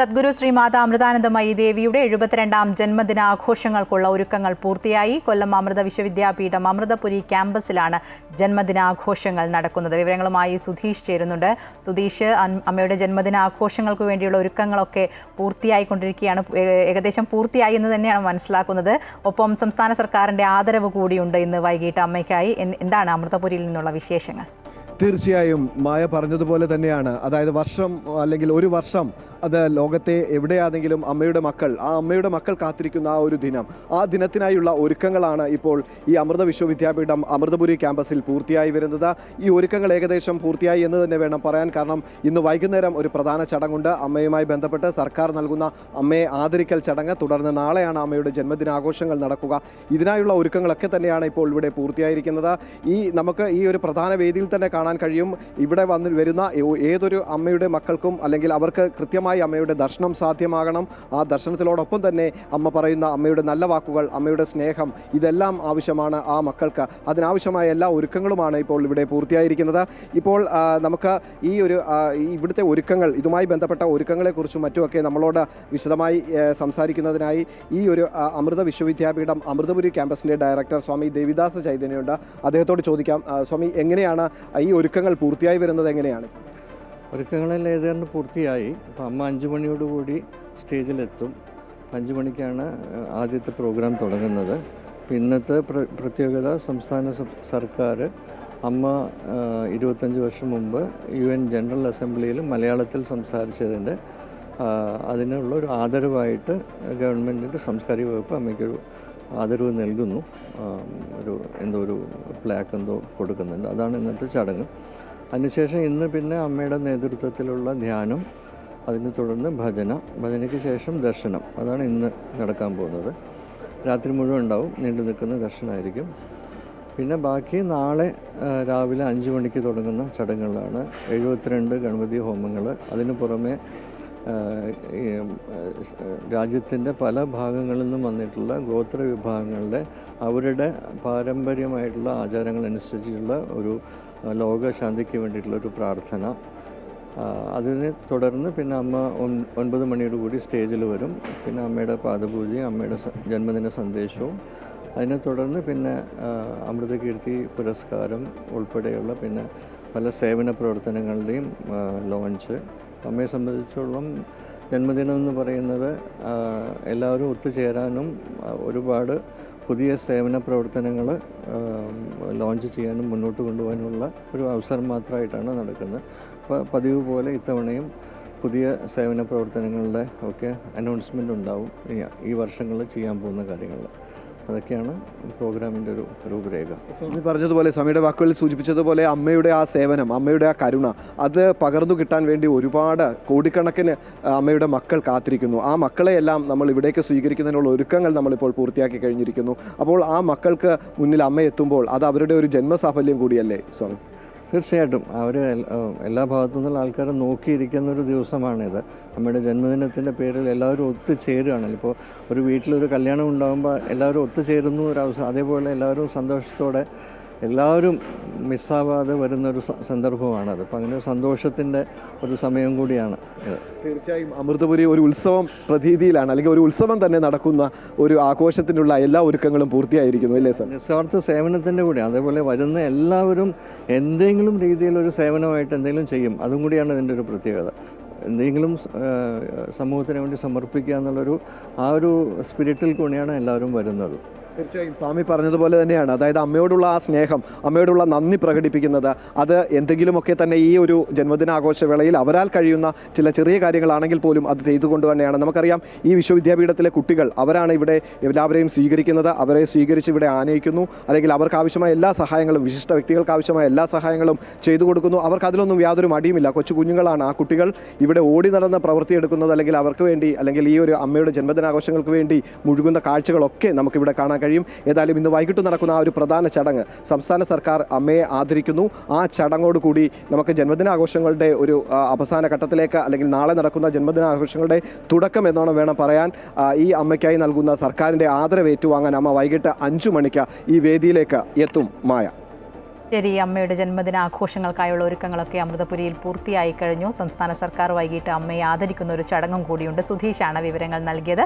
സദ്ഗുരു ശ്രീമാതാ അമൃതാനന്ദമയി ദേവിയുടെ 72ാം ജന്മദിനാഘോഷങ്ങൾക്കുള്ള ഒരുക്കങ്ങൾ പൂർത്തിയായി. കൊല്ലം അമൃത വിശ്വവിദ്യാപീഠം അമൃതപുരി ക്യാമ്പസിലാണ് ജന്മദിനാഘോഷങ്ങൾ നടക്കുന്നത്. വിവരങ്ങളുമായി സുധീഷ് ചേരുന്നുണ്ട്. സുധീഷ്, അമ്മയുടെ ജന്മദിനാഘോഷങ്ങൾക്ക് വേണ്ടിയുള്ള ഒരുക്കങ്ങളൊക്കെ പൂർത്തിയായിക്കൊണ്ടിരിക്കുകയാണ്. ഏകദേശം പൂർത്തിയായി എന്ന് തന്നെയാണ് മനസ്സിലാക്കുന്നത്. ഒപ്പം സംസ്ഥാന സർക്കാരിൻ്റെ ആദരവ് കൂടിയുണ്ട് ഇന്ന് വൈകിട്ട് അമ്മയ്ക്കായി. എന്താണ് അമൃതപുരിയിൽ നിന്നുള്ള വിശേഷങ്ങൾ? തീർച്ചയായും മായ പറഞ്ഞതുപോലെ തന്നെയാണ്. അതായത് വർഷം അല്ലെങ്കിൽ ഒരു വർഷം അത് ലോകത്തെ എവിടെയാണെങ്കിലും അമ്മയുടെ മക്കൾ കാത്തിരിക്കുന്ന ആ ഒരു ദിനം, ആ ദിനത്തിനായുള്ള ഒരുക്കങ്ങളാണ് ഇപ്പോൾ ഈ അമൃത വിശ്വവിദ്യാപീഠം അമൃതപുരി ക്യാമ്പസിൽ പൂർത്തിയായി വരുന്നത്. ഈ ഒരുക്കങ്ങൾ ഏകദേശം പൂർത്തിയായി എന്ന് തന്നെ വേണം പറയാൻ. കാരണം ഇന്ന് വൈകുന്നേരം ഒരു പ്രധാന ചടങ്ങുണ്ട്. അമ്മയുമായി ബന്ധപ്പെട്ട് സർക്കാർ നൽകുന്ന അമ്മയെ ആദരിക്കൽ ചടങ്ങ്. തുടർന്ന് നാളെയാണ് അമ്മയുടെ ജന്മദിനാഘോഷങ്ങൾ നടക്കുക. ഇതിനായുള്ള ഒരുക്കങ്ങളൊക്കെ തന്നെയാണ് ഇപ്പോൾ ഇവിടെ പൂർത്തിയായിരിക്കുന്നത്. നമുക്ക് ഈ ഒരു പ്രധാന വേദിയിൽ തന്നെ കാണാൻ കഴിയും. ഇവിടെ വരുന്ന ഏതൊരു അമ്മയുടെ മക്കൾക്കും അല്ലെങ്കിൽ അവർക്ക് കൃത്യമായി അമ്മയുടെ ദർശനം സാധ്യമാകണം. ആ ദർശനത്തിനോടൊപ്പം തന്നെ അമ്മ പറയുന്ന അമ്മയുടെ നല്ല വാക്കുകൾ, അമ്മയുടെ സ്നേഹം, ഇതെല്ലാം ആവശ്യമാണ് ആ മക്കൾക്ക്. അതിനാവശ്യമായ എല്ലാ ഒരുക്കങ്ങളുമാണ് ഇപ്പോൾ ഇവിടെ പൂർത്തിയായിരിക്കുന്നത്. ഇപ്പോൾ നമുക്ക് ഇവിടുത്തെ ഒരുക്കങ്ങൾ, ഇതുമായി ബന്ധപ്പെട്ട ഒരുക്കങ്ങളെക്കുറിച്ചും മറ്റുമൊക്കെ നമ്മളോട് വിശദമായി സംസാരിക്കുന്നതിനായി ഈ ഒരു അമൃത വിശ്വവിദ്യാപീഠം അമൃതപുരി ക്യാമ്പസിൻ്റെ ഡയറക്ടർ സ്വാമി ദേവിദാസ ചൈതന്യയുണ്ട്. അദ്ദേഹത്തോട് ചോദിക്കാം, സ്വാമി, എങ്ങനെയാണ് ഈ ഒരുക്കങ്ങൾ പൂർത്തിയായി വരുന്നത്? എങ്ങനെയാണ് ഒരുക്കങ്ങളെല്ലാം ഏതാണ്ട് പൂർത്തിയായി. അപ്പോൾ അമ്മ 5 മണിയോടുകൂടി സ്റ്റേജിലെത്തും. 5 മണിക്കാണ് ആദ്യത്തെ പ്രോഗ്രാം തുടങ്ങുന്നത്. ഇന്നത്തെ പ്രത്യേകത, സംസ്ഥാന സർക്കാർ അമ്മ 25 വർഷം മുമ്പ് UN ജനറൽ അസംബ്ലിയിൽ മലയാളത്തിൽ സംസാരിച്ചതിൻ്റെ അതിനുള്ള ഒരു ആദരവായിട്ട് ഗവൺമെൻറ്റിൻ്റെ സാംസ്കാരിക വകുപ്പ് അമ്മയ്ക്കൊരു ആദരവ് നൽകുന്നു. ഒരു പ്ലാക്ക് എന്തോ കൊടുക്കുന്നുണ്ട്. അതാണ് ഇന്നത്തെ ചടങ്ങ്. അതിനുശേഷം ഇന്ന് പിന്നെ അമ്മയുടെ നേതൃത്വത്തിലുള്ള ധ്യാനം, അതിനെ തുടർന്ന് ഭജനയ്ക്ക് ശേഷം ദർശനം. അതാണ് ഇന്ന് നടക്കാൻ പോകുന്നത്. രാത്രി മുഴുവൻ ഉണ്ടാവും, നീണ്ടു നിൽക്കുന്ന ദർശനമായിരിക്കും. പിന്നെ ബാക്കി നാളെ രാവിലെ 5 മണിക്ക് തുടങ്ങുന്ന ചടങ്ങുകളാണ്. 72 ഗണപതി ഹോമങ്ങൾ. അതിനു പുറമെ രാജ്യത്തിൻ്റെ പല ഭാഗങ്ങളിൽ നിന്നും വന്നിട്ടുള്ള ഗോത്ര വിഭാഗങ്ങളുടെ അവരുടെ പാരമ്പര്യമായിട്ടുള്ള ആചാരങ്ങളനുസരിച്ചുള്ള ഒരു ലോകശാന്തിക്ക് വേണ്ടിയിട്ടുള്ള ഒരു പ്രാർത്ഥന. അതിനെ തുടർന്ന് പിന്നെ അമ്മ 9 മണിയോടുകൂടി സ്റ്റേജിൽ വരും. പിന്നെ അമ്മയുടെ പാദപൂജയും അമ്മയുടെ ജന്മദിന സന്ദേശവും. അതിനെ തുടർന്ന് പിന്നെ അമൃതകീർത്തി പുരസ്കാരം ഉൾപ്പെടെയുള്ള പിന്നെ പല സേവന പ്രവർത്തനങ്ങളുടെയും ലോഞ്ച്. അമ്മയെ സംബന്ധിച്ചോളം ജന്മദിനം എന്ന് പറയുന്നത് എല്ലാവരും ഒത്തുചേരാനും ഒരുപാട് പുതിയ സേവന പ്രവർത്തനങ്ങൾ ലോഞ്ച് ചെയ്യാനും മുന്നോട്ട് കൊണ്ടുപോകാനുള്ള ഒരു അവസരം മാത്രമായിട്ടാണ് നടക്കുന്നത്. അപ്പോൾ പതിവ് പോലെ ഇത്തവണയും പുതിയ സേവന പ്രവർത്തനങ്ങളുടെ ഒക്കെ അനൗൺസ്മെൻ്റ് ഉണ്ടാവും ഈ വർഷങ്ങളിൽ ചെയ്യാൻ പോകുന്ന കാര്യങ്ങൾ. അതൊക്കെയാണ് പ്രോഗ്രാമിൻ്റെ ഒരു രൂപരേഖ. സ്വാമി പറഞ്ഞതുപോലെ, സ്വാമിയുടെ വാക്കുകളിൽ സൂചിപ്പിച്ചതുപോലെ, അമ്മയുടെ ആ സേവനം, അമ്മയുടെ ആ കരുണ, അത് പകർന്നു കിട്ടാൻ വേണ്ടി ഒരുപാട് കോടിക്കണക്കിന് അമ്മയുടെ മക്കൾ കാത്തിരിക്കുന്നു. ആ മക്കളെയെല്ലാം നമ്മൾ ഇവിടേക്ക് സ്വീകരിക്കുന്നതിനുള്ള ഒരുക്കങ്ങൾ നമ്മളിപ്പോൾ പൂർത്തിയാക്കി കഴിഞ്ഞിരിക്കുന്നു. അപ്പോൾ ആ മക്കൾക്ക് മുന്നിൽ അമ്മ എത്തുമ്പോൾ അത് അവരുടെ ഒരു ജന്മസാഫല്യം കൂടിയല്ലേ സ്വാമി? തീർച്ചയായിട്ടും അവർ എല്ലാ ഭാഗത്തു നിന്നുള്ള ആൾക്കാരെ നോക്കിയിരിക്കുന്നൊരു ദിവസമാണിത്. നമ്മുടെ ജന്മദിനത്തിൻ്റെ പേരിൽ എല്ലാവരും ഒത്തുചേരുകയാണല്ലോ. ഇപ്പോൾ ഒരു വീട്ടിലൊരു കല്യാണം ഉണ്ടാകുമ്പോൾ എല്ലാവരും ഒത്തുചേരുന്നു ഒരവസരം. അതേപോലെ എല്ലാവരും സന്തോഷത്തോടെ എല്ലാവരും മിസ്സാവാതെ വരുന്നൊരു സന്ദർഭമാണത്. അപ്പം അങ്ങനെ ഒരു സന്തോഷത്തിൻ്റെ ഒരു സമയം കൂടിയാണ് ഇത്. തീർച്ചയായും അമൃതപുരി ഒരു ഉത്സവം പ്രതീതിയിലാണ്, അല്ലെങ്കിൽ ഒരു ഉത്സവം തന്നെ നടക്കുന്ന ഒരു ആഘോഷത്തിനുള്ള എല്ലാ ഒരുക്കങ്ങളും പൂർത്തിയായിരിക്കുന്നു, അല്ലേ സാർ? നിസ്വാർത്ഥ സേവനത്തിൻ്റെ കൂടി. അതേപോലെ വരുന്ന എല്ലാവരും എന്തെങ്കിലും രീതിയിലൊരു സേവനമായിട്ട് എന്തെങ്കിലും ചെയ്യും. അതും കൂടിയാണ് ഇതിൻ്റെ ഒരു പ്രത്യേകത. എന്തെങ്കിലും സമൂഹത്തിന് വേണ്ടി സമർപ്പിക്കുക എന്നുള്ളൊരു ആ ഒരു സ്പിരിറ്റിൽ കൂടിയാണ് എല്ലാവരും വരുന്നത്. തീർച്ചയായും സ്വാമി പറഞ്ഞതുപോലെ തന്നെയാണ്. അതായത് അമ്മയോടുള്ള ആ സ്നേഹം, അമ്മയോടുള്ള നന്ദി പ്രകടിപ്പിക്കുന്നത്, അത് എന്തെങ്കിലുമൊക്കെ തന്നെ ഈ ഒരു ജന്മദിനാഘോഷ വേളയിൽ അവരാൽ കഴിയുന്ന ചില ചെറിയ കാര്യങ്ങളാണെങ്കിൽ പോലും അത് ചെയ്തുകൊണ്ട് തന്നെയാണ്. നമുക്കറിയാം, ഈ വിശ്വവിദ്യാപീഠത്തിലെ കുട്ടികൾ, അവരാണ് ഇവിടെ എല്ലാവരെയും സ്വീകരിക്കുന്നത്. അവരെ സ്വീകരിച്ച് ഇവിടെ ആനയിക്കുന്നു, അല്ലെങ്കിൽ അവർക്ക് ആവശ്യമായ എല്ലാ സഹായങ്ങളും, വിശിഷ്ട വ്യക്തികൾക്ക് ആവശ്യമായ എല്ലാ സഹായങ്ങളും ചെയ്തു കൊടുക്കുന്നു. അവർക്ക് അതിലൊന്നും യാതൊരു മടിയുമില്ല. കൊച്ചു കുഞ്ഞുങ്ങളാണ് ആ കുട്ടികൾ. ഇവിടെ ഓടി നടന്ന് പ്രവൃത്തിയെടുക്കുന്നത്, അല്ലെങ്കിൽ അവർക്ക് വേണ്ടി, അല്ലെങ്കിൽ ഈ ഒരു അമ്മയുടെ ജന്മദിനാഘോഷങ്ങൾക്ക് വേണ്ടി മുഴുകുന്ന കാഴ്ചകളൊക്കെ നമുക്കിവിടെ കാണാൻ കഴിയും. ഏതായാലും ഇന്ന് വൈകിട്ട് നടക്കുന്ന ആ ഒരു പ്രധാന ചടങ്ങ്, സംസ്ഥാന സർക്കാർ അമ്മയെ ആദരിക്കുന്നു. ആ ചടങ്ങോടുകൂടി നമുക്ക് ജന്മദിനാഘോഷങ്ങളുടെ ഒരു അവസാന ഘട്ടത്തിലേക്ക്, അല്ലെങ്കിൽ നാളെ നടക്കുന്ന ജന്മദിനാഘോഷങ്ങളുടെ തുടക്കം എന്നോണം വേണം പറയാൻ. ഈ അമ്മയ്ക്കായി നൽകുന്ന സർക്കാരിൻ്റെ ആദരവ് ഏറ്റുവാങ്ങാൻ അമ്മ വൈകിട്ട് 5 മണിക്ക് ഈ വേദിയിലേക്ക് എത്തും. മായ. ശരി, അമ്മയുടെ ജന്മദിനാഘോഷങ്ങൾക്കായുള്ള ഒരുക്കങ്ങളൊക്കെ അമൃതപുരിയിൽ പൂർത്തിയായി കഴിഞ്ഞു. സംസ്ഥാന സർക്കാർ വൈകിട്ട് അമ്മയെ ആദരിക്കുന്ന ഒരു ചടങ്ങും കൂടിയുണ്ട്. സുധീഷാണ് വിവരങ്ങൾ നൽകിയത്.